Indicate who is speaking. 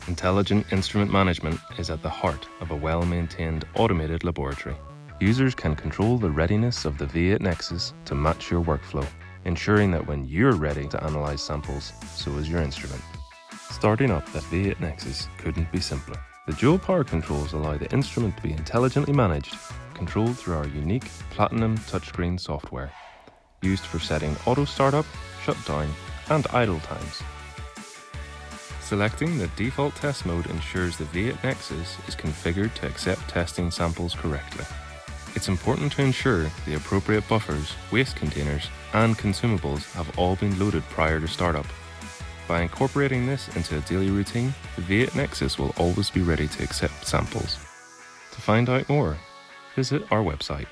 Speaker 1: Intelligent instrument management is at the heart of a well-maintained automated laboratory. Users can control the readiness of the V8 Nexus to match your workflow, ensuring that when you're ready to analyze samples, so is your instrument. Starting up the V8 Nexus couldn't be simpler. The dual power controls allow the instrument to be intelligently managed, controlled through our unique Platinum touchscreen software, used for setting auto startup, shutdown, and idle times. Selecting the default test mode ensures the V8 Nexus is configured to accept testing samples correctly. It's important to ensure the appropriate buffers, waste containers, and consumables have all been loaded prior to startup. By incorporating this into a daily routine, the V8 Nexus will always be ready to accept samples. To find out more, visit our website.